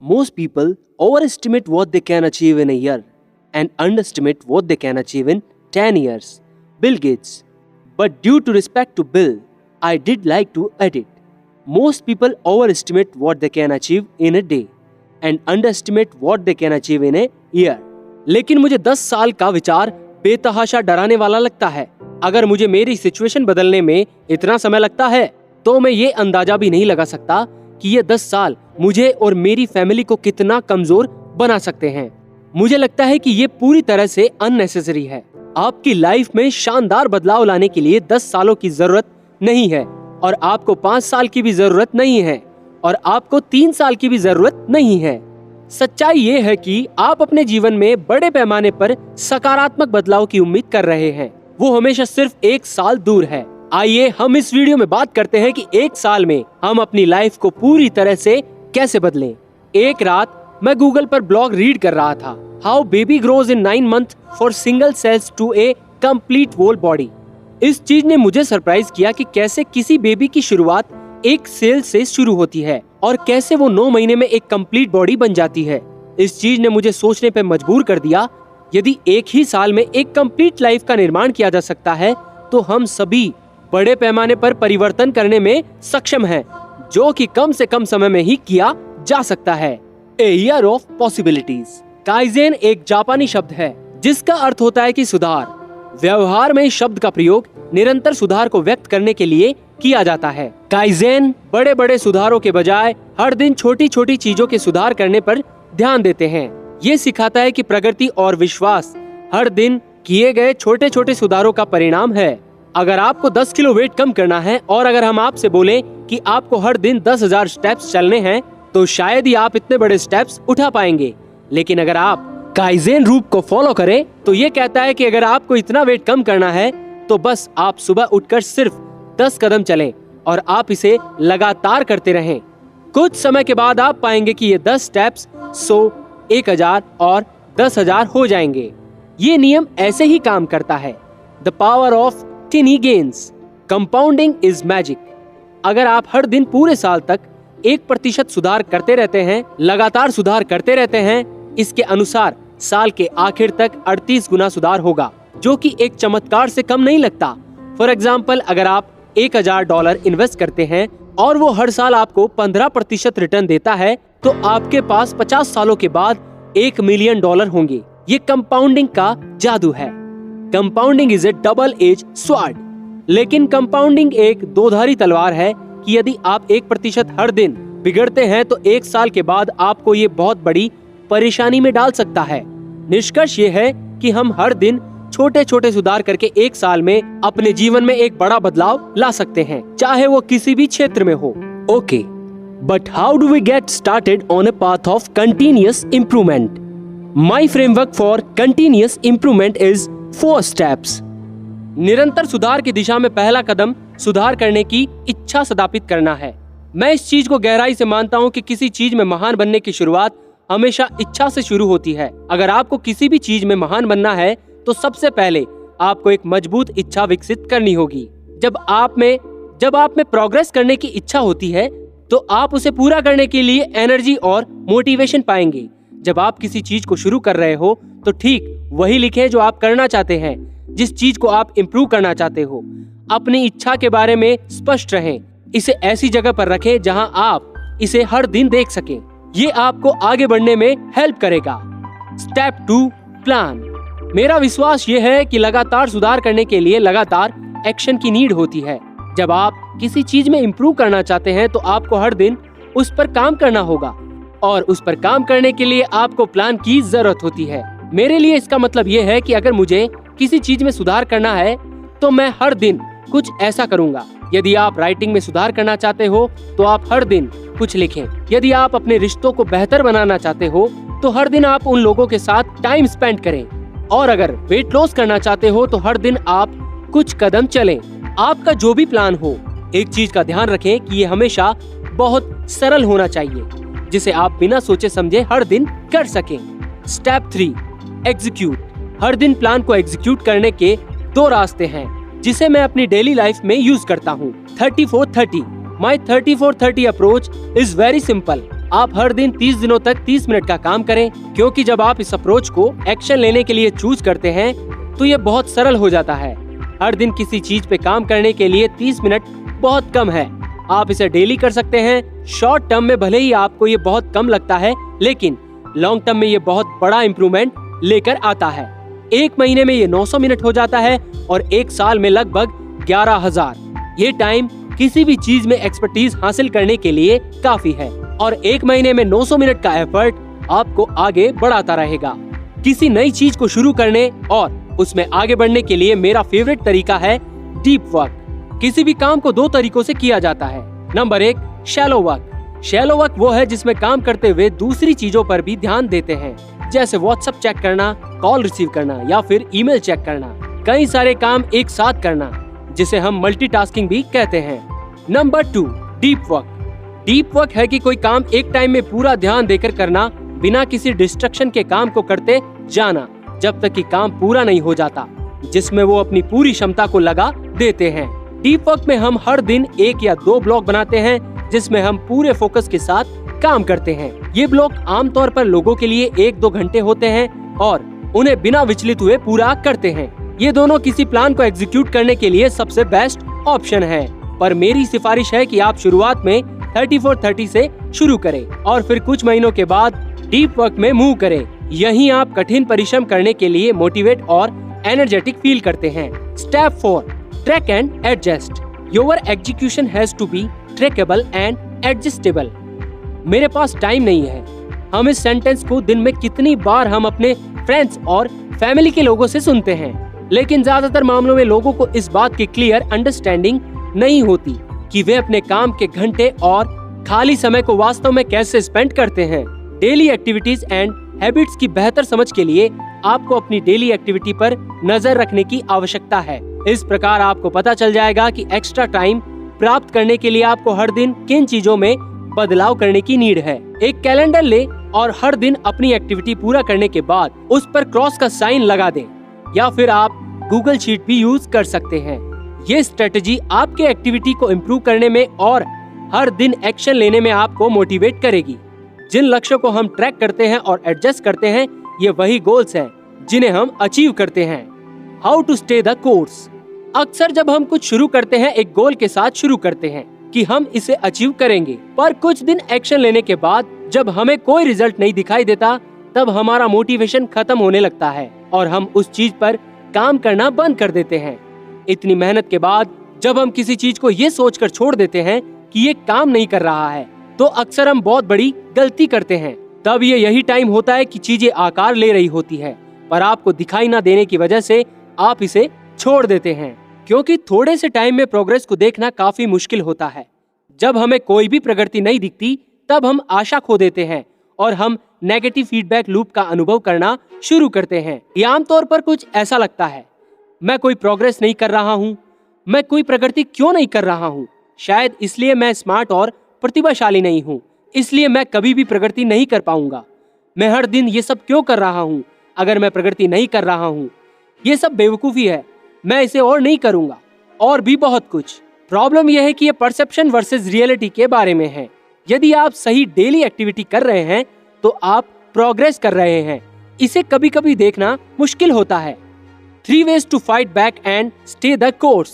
Most people overestimate what they can achieve in a year and underestimate what they can achieve in 10 years. Bill Gates. But due to respect to Bill, I did like to edit. Most people overestimate what they can achieve in a day and underestimate what they can achieve in a year. लेकिन मुझे 10 साल का विचार बेतहाशा डराने वाला लगता है। अगर मुझे मेरी सिचुएशन बदलने में इतना समय लगता है तो मैं ये अंदाजा भी नहीं लगा सकता कि ये 10 साल मुझे और मेरी फैमिली को कितना कमजोर बना सकते हैं। मुझे लगता है कि ये पूरी तरह से अननेसेसरी है। आपकी लाइफ में शानदार बदलाव लाने के लिए 10 सालों की जरूरत नहीं है और आपको 5 साल की भी जरूरत नहीं है और आपको 3 साल की भी जरूरत नहीं है। सच्चाई ये है कि आप अपने जीवन में बड़े पैमाने पर सकारात्मक बदलाव की उम्मीद कर रहे हैं। वो हमेशा सिर्फ 1 साल दूर है। आइए हम इस वीडियो में बात करते हैं कि 1 साल में हम अपनी लाइफ को पूरी तरह से कैसे बदलें। एक रात मैं गूगल पर ब्लॉग रीड कर रहा था, how baby grows in 9 month for single cells to a complete whole body. इस चीज ने मुझे सरप्राइज किया कि कैसे किसी बेबी की शुरुआत एक सेल से शुरू होती है और कैसे वो 9 महीने में एक कंप्लीट बॉडी बन जाती है। इस चीज ने मुझे सोचने पे मजबूर कर दिया, यदि एक ही साल में एक कंप्लीट लाइफ का निर्माण किया जा सकता है तो हम सभी बड़े पैमाने पर परिवर्तन करने में सक्षम हैं, जो कि कम से कम समय में ही किया जा सकता है। A year of possibilities. Kaizen एक जापानी शब्द है जिसका अर्थ होता है कि सुधार। व्यवहार में इस शब्द का प्रयोग निरंतर सुधार को व्यक्त करने के लिए किया जाता है। काइजेन बड़े बड़े सुधारों के बजाय हर दिन छोटी छोटी चीजों के सुधार करने पर ध्यान देते हैं। ये सिखाता है कि प्रगति और विश्वास हर दिन किए गए छोटे छोटे सुधारों का परिणाम है। अगर आपको 10 किलो वेट कम करना है और अगर हम आपसे बोले कि आपको हर दिन 10,000 स्टेप्स चलने हैं तो शायद ही आप इतने बड़े स्टेप्स उठा पाएंगे। लेकिन अगर आप काइजेन रूप को फॉलो करें तो ये कहता है कि अगर आपको इतना वेट कम करना है तो बस आप सुबह उठकर सिर्फ 10 कदम चलें और आप इसे लगातार करते रहें। कुछ समय के बाद आप पाएंगे कि ये 10 स्टेप्स 100, 1000 और 10,000 हो जाएंगे। ये नियम ऐसे ही काम करता है। The power of टिनी gains. Compounding is magic. अगर आप हर दिन पूरे साल तक 1% सुधार करते रहते हैं, लगातार सुधार करते रहते हैं, इसके अनुसार साल के आखिर तक 38 गुना सुधार होगा, जो कि एक चमत्कार से कम नहीं लगता। फॉर एग्जाम्पल, अगर आप $1,000 इन्वेस्ट करते हैं और वो हर साल आपको 15% रिटर्न देता है तो आपके पास 50 सालों के बाद $1 मिलियन होंगे। ये कंपाउंडिंग का जादू है। Compounding is A double edge sword. लेकिन कंपाउंडिंग एक दोधारी तलवार है कि यदि आप 1% हर दिन बिगड़ते हैं तो 1 साल के बाद आपको ये बहुत बड़ी परेशानी में डाल सकता है। निष्कर्ष ये है कि हम हर दिन छोटे छोटे सुधार करके 1 साल में अपने जीवन में एक बड़ा बदलाव ला सकते हैं, चाहे वो किसी भी क्षेत्र में हो। Okay, but how do we get started on a path of continuous improvement? My framework for continuous improvement is 4 steps. निरंतर सुधार की दिशा में पहला कदम सुधार करने की इच्छा स्थापित करना है। मैं इस चीज को गहराई से मानता हूँ कि किसी चीज में महान बनने की शुरुआत हमेशा इच्छा से शुरू होती है। अगर आपको किसी भी चीज में महान बनना है तो सबसे पहले आपको एक मजबूत इच्छा विकसित करनी होगी। जब आप में प्रोग्रेस करने की इच्छा होती है तो आप उसे पूरा करने के लिए एनर्जी और मोटिवेशन पाएंगे। जब आप किसी चीज को शुरू कर रहे हो तो ठीक वही लिखें जो आप करना चाहते हैं, जिस चीज को आप इम्प्रूव करना चाहते हो। अपनी इच्छा के बारे में स्पष्ट रहें। इसे ऐसी जगह पर रखें जहां आप इसे हर दिन देख सकें। ये आपको आगे बढ़ने में हेल्प करेगा। Step 2, plan. मेरा विश्वास ये है कि लगातार सुधार करने के लिए लगातार एक्शन की नीड होती है। जब आप किसी चीज में इम्प्रूव करना चाहते हैं तो आपको हर दिन उस पर काम करना होगा और उस पर काम करने के लिए आपको प्लान की जरूरत होती है। मेरे लिए इसका मतलब ये है कि अगर मुझे किसी चीज में सुधार करना है तो मैं हर दिन कुछ ऐसा करूंगा। यदि आप राइटिंग में सुधार करना चाहते हो तो आप हर दिन कुछ लिखें। यदि आप अपने रिश्तों को बेहतर बनाना चाहते हो तो हर दिन आप उन लोगों के साथ टाइम स्पेंड करें। और अगर वेट लॉस करना चाहते हो तो हर दिन आप कुछ कदम चलें। आपका जो भी प्लान हो, एक चीज का ध्यान रखें कि ये हमेशा बहुत सरल होना चाहिए, जिसे आप बिना सोचे समझे हर दिन कर सकें। Step 3, execute. हर दिन प्लान को एग्जीक्यूट करने के 2 रास्ते हैं जिसे मैं अपनी डेली लाइफ में यूज करता हूँ। 34-30। माई 34-30 अप्रोच इज वेरी सिंपल। आप हर दिन 30 दिनों तक 30 मिनट का काम करें, क्योंकि जब आप इस अप्रोच को एक्शन लेने के लिए चूज करते हैं तो ये बहुत सरल हो जाता है। हर दिन किसी चीज पे काम करने के लिए 30 मिनट बहुत कम है। आप इसे डेली कर सकते हैं। शॉर्ट टर्म में भले ही आपको ये बहुत कम लगता है, लेकिन लॉन्ग टर्म में ये बहुत बड़ा इम्प्रूवमेंट लेकर आता है। एक महीने में ये 900 मिनट हो जाता है और एक साल में लगभग 11,000। ये टाइम किसी भी चीज में एक्सपर्टीज हासिल करने के लिए काफी है और एक महीने में 900 मिनट का एफर्ट आपको आगे बढ़ाता रहेगा। किसी नई चीज को शुरू करने और उसमें आगे बढ़ने के लिए मेरा फेवरेट तरीका है डीप वर्क। किसी भी काम को 2 तरीकों से किया जाता है। Number 1, shallow work. Shallow work वो है जिसमें काम करते हुए दूसरी चीजों पर भी ध्यान देते हैं, जैसे व्हाट्सएप चेक करना, कॉल रिसीव करना या फिर ईमेल चेक करना। कई सारे काम एक साथ करना, जिसे हम मल्टीटास्किंग भी कहते हैं। Number 2, deep work. Deep work है कि कोई काम एक टाइम में पूरा ध्यान देकर करना, बिना किसी डिस्ट्रक्शन के काम को करते जाना जब तक कि काम पूरा नहीं हो जाता, जिसमें वो अपनी पूरी क्षमता को लगा देते हैं। डीप वर्क में हम हर दिन 1 या 2 ब्लॉक बनाते हैं, जिसमें हम पूरे फोकस के साथ काम करते हैं। ये ब्लॉक आमतौर पर लोगों के लिए 1-2 घंटे होते हैं और उन्हें बिना विचलित हुए पूरा करते हैं। ये दोनों किसी प्लान को एग्जीक्यूट करने के लिए सबसे बेस्ट ऑप्शन है, पर मेरी सिफारिश है कि आप शुरुआत में 34-30 से शुरू करें और फिर कुछ महीनों के बाद डीप वर्क में मूव करें। यहीं आप कठिन परिश्रम करने के लिए मोटिवेट और एनर्जेटिक फील करते हैं। Step 4, track and adjust. Your execution has to be trackable and adjustable. मेरे पास टाइम नहीं है। हम इस सेंटेंस को दिन में कितनी बार हम अपने फ्रेंड्स और फैमिली के लोगों से सुनते हैं, लेकिन ज्यादातर मामलों में लोगों को इस बात की क्लियर अंडरस्टैंडिंग नहीं होती कि वे अपने काम के घंटे और खाली समय को वास्तव में कैसे स्पेंड करते हैं। डेली एक्टिविटीज एंड हैबिट्स की बेहतर समझ के लिए आपको अपनी डेली एक्टिविटी पर नजर रखने की आवश्यकता है। इस प्रकार आपको पता चल जाएगा कि एक्स्ट्रा टाइम प्राप्त करने के लिए आपको हर दिन किन चीजों में बदलाव करने की नीड है। एक कैलेंडर ले और हर दिन अपनी एक्टिविटी पूरा करने के बाद उस पर क्रॉस का साइन लगा दें, या फिर आप गूगल शीट भी यूज कर सकते हैं। ये स्ट्रेटजी आपके एक्टिविटी को इम्प्रूव करने में और हर दिन एक्शन लेने में आपको मोटिवेट करेगी। जिन लक्ष्यों को हम ट्रैक करते हैं और एडजस्ट करते हैं, ये वही गोल्स हैं जिन्हें हम अचीव करते हैं। How to stay the course. अक्सर जब हम कुछ शुरू करते हैं, एक गोल के साथ शुरू करते हैं कि हम इसे अचीव करेंगे, पर कुछ दिन एक्शन लेने के बाद जब हमें कोई रिजल्ट नहीं दिखाई देता, तब हमारा मोटिवेशन खत्म होने लगता है और हम उस चीज पर काम करना बंद कर देते हैं। इतनी मेहनत के बाद जब हम किसी चीज को ये सोचकर छोड़ देते हैं कि ये काम नहीं कर रहा है, तो अक्सर हम बहुत बड़ी गलती करते हैं। तब ये यही टाइम होता है कि चीजें आकार ले रही होती है, पर आपको दिखाई ना देने की वजह से आप इसे छोड़ देते हैं। क्योंकि थोड़े से टाइम में प्रोग्रेस को देखना काफी मुश्किल होता है। जब हमें कोई भी प्रगति नहीं दिखती, तब हम आशा खो देते हैं और हम नेगेटिव फीडबैक लूप का अनुभव करना शुरू करते हैं। ये आमतौर पर कुछ ऐसा लगता है, मैं कोई प्रोग्रेस नहीं कर रहा हूँ, मैं कोई प्रगति क्यों नहीं कर रहा हूँ, शायद इसलिए मैं स्मार्ट और प्रतिभाशाली नहीं हूँ, इसलिए मैं कभी भी प्रगति नहीं कर पाऊंगा। मैं हर दिन ये सब क्यों कर रहा हूँ अगर मैं प्रगति नहीं कर रहा हूँ, ये सब बेवकूफ़ी है, मैं इसे और नहीं करूंगा, और भी बहुत कुछ। प्रॉब्लम यह है कि ये परसेप्शन वर्सेस रियलिटी के बारे में है। यदि आप सही डेली एक्टिविटी कर रहे हैं तो आप प्रोग्रेस कर रहे हैं। इसे कभी कभी देखना मुश्किल होता है। 3 ways to fight back and stay the course.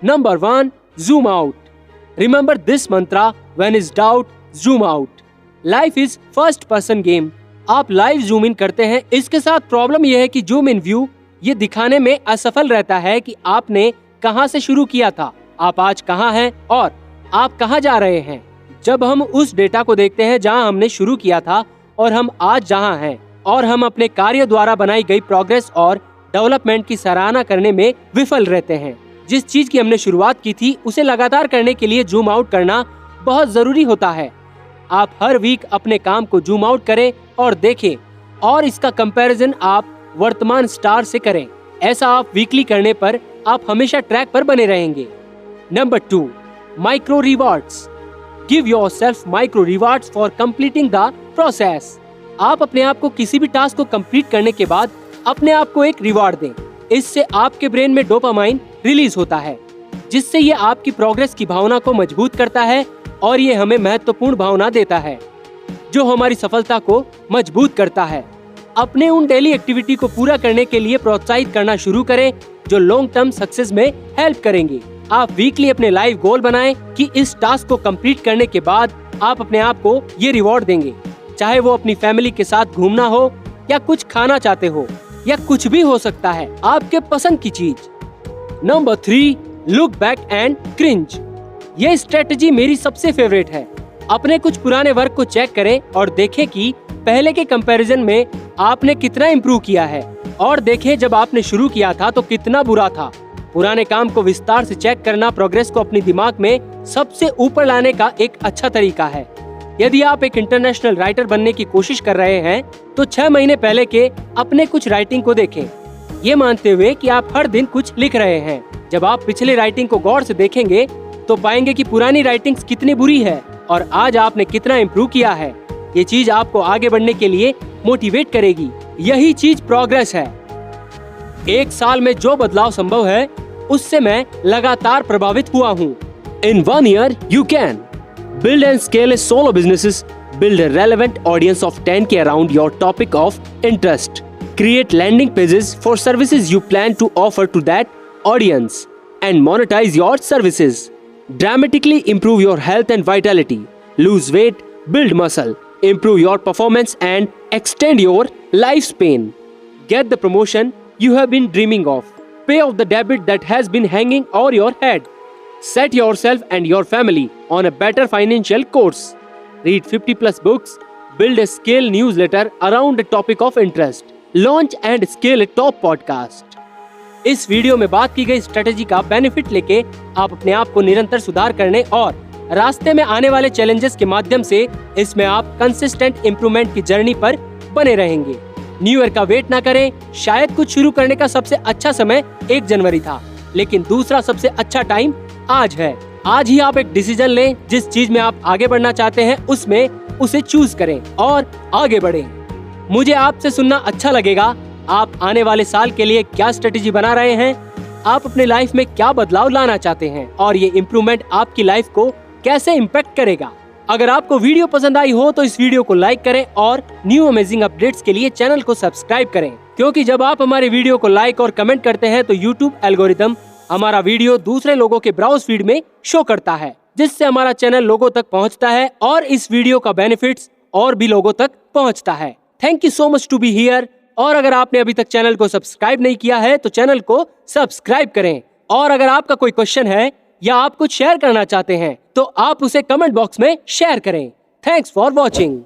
Number 1, zoom out. Remember this mantra, when is doubt, zoom out. Life is first person game. आप लाइव जूम इन करते हैं। इसके साथ प्रॉब्लम यह है कि जूम इन व्यू ये दिखाने में असफल रहता है कि आपने कहां से शुरू किया था, आप आज कहां हैं और आप कहां जा रहे हैं। जब हम उस डेटा को देखते हैं जहां हमने शुरू किया था और हम आज जहां हैं, और हम अपने कार्य द्वारा बनाई गई प्रोग्रेस और डेवलपमेंट की सराहना करने में विफल रहते हैं। जिस चीज की हमने शुरुआत की थी उसे लगातार करने के लिए जूम आउट करना बहुत जरूरी होता है। आप हर वीक अपने काम को जूम आउट करें और देखें, और इसका कंपैरिजन आप वर्तमान स्टार से करें। ऐसा आप वीकली करने पर आप हमेशा ट्रैक पर बने रहेंगे। Number 2, micro rewards. Give yourself micro rewards for completing the process. आप अपने आप को किसी भी टास्क को कंप्लीट करने के बाद अपने आप को एक रिवार्ड दें। इससे आपके ब्रेन में डोपामाइन रिलीज होता है, जिससे ये आपकी प्रोग्रेस की भावना को मजबूत करता है और ये हमें महत्वपूर्ण भावना देता है। जो हमारी सफलता को मजबूत करता है। अपने उन डेली एक्टिविटी को पूरा करने के लिए प्रोत्साहित करना शुरू करें जो लॉन्ग टर्म सक्सेस में हेल्प करेंगे। आप वीकली अपने लाइफ गोल बनाएं कि इस टास्क को कंप्लीट करने के बाद आप अपने आप को ये रिवॉर्ड देंगे, चाहे वो अपनी फैमिली के साथ घूमना हो या कुछ खाना चाहते हो या कुछ भी हो सकता है आपके पसंद की चीज। Number 3, look back and cringe. ये स्ट्रेटजी मेरी सबसे फेवरेट है। अपने कुछ पुराने वर्क को चेक करें और देखें कि पहले के कंपैरिजन में आपने कितना इम्प्रूव किया है और देखें जब आपने शुरू किया था तो कितना बुरा था। पुराने काम को विस्तार से चेक करना प्रोग्रेस को अपने दिमाग में सबसे ऊपर लाने का एक अच्छा तरीका है। यदि आप एक इंटरनेशनल राइटर बनने की कोशिश कर रहे हैं तो 6 महीने पहले के अपने कुछ राइटिंग को देखें, ये मानते हुए कि आप हर दिन कुछ लिख रहे हैं। जब आप पिछले राइटिंग को गौर से देखेंगे तो पाएंगे कि पुरानी राइटिंग्स कितनी बुरी है और आज आपने कितना इम्प्रूव किया है। ये चीज आपको आगे बढ़ने के लिए मोटिवेट करेगी। यही चीज प्रोग्रेस है। एक साल में जो बदलाव संभव है उससे मैं लगातार प्रभावित हुआ हूँ। In 1 year you can build and scale a solo businesses, build a relevant audience of 10K around your topic of interest, create landing pages for services you plan to offer to that audience, and monetize your services. Dramatically improve your health and vitality, lose weight, build muscle, improve your performance and extend your lifespan. Get the promotion you have been dreaming of. Pay off the debt that has been hanging over your head. Set yourself and your family on a better financial course. Read 50+ books. Build a scale newsletter around a topic of interest. Launch and scale a top podcast. इस video में बात की गई strategy का benefit लेके आप अपने आप को निरंतर सुधार करने और रास्ते में आने वाले चैलेंजेस के माध्यम से इसमें आप कंसिस्टेंट इम्प्रूवमेंट की जर्नी पर बने रहेंगे। न्यू ईयर का वेट ना करें। शायद कुछ शुरू करने का सबसे अच्छा समय 1 जनवरी था, लेकिन दूसरा सबसे अच्छा टाइम आज है। आज ही आप एक डिसीजन लें। जिस चीज में आप आगे बढ़ना चाहते हैं उसमें उसे चूज करें और आगे बढ़ें। मुझे आपसे सुनना अच्छा लगेगा। आप आने वाले साल के लिए क्या स्ट्रेटेजी बना रहे हैं, आप अपने लाइफ में क्या बदलाव लाना चाहते हैं और ये इम्प्रूवमेंट आपकी लाइफ को कैसे इम्पैक्ट करेगा। अगर आपको वीडियो पसंद आई हो तो इस वीडियो को लाइक करें और न्यू अमेजिंग अपडेट्स के लिए चैनल को सब्सक्राइब करें, क्योंकि जब आप हमारे वीडियो को लाइक और कमेंट करते हैं तो यूट्यूब एल्गोरिदम हमारा वीडियो दूसरे लोगों के ब्राउज फीड में शो करता है, जिससे हमारा चैनल लोगों तक पहुंचता है और इस वीडियो का बेनिफिट्स और भी लोगों तक पहुंचता है। Thank you so much to be here. और अगर आपने अभी तक चैनल को सब्सक्राइब नहीं किया है तो चैनल को सब्सक्राइब करें। और अगर आपका कोई क्वेश्चन है या आप कुछ शेयर करना चाहते हैं तो आप उसे कमेंट बॉक्स में शेयर करें। Thanks for watching.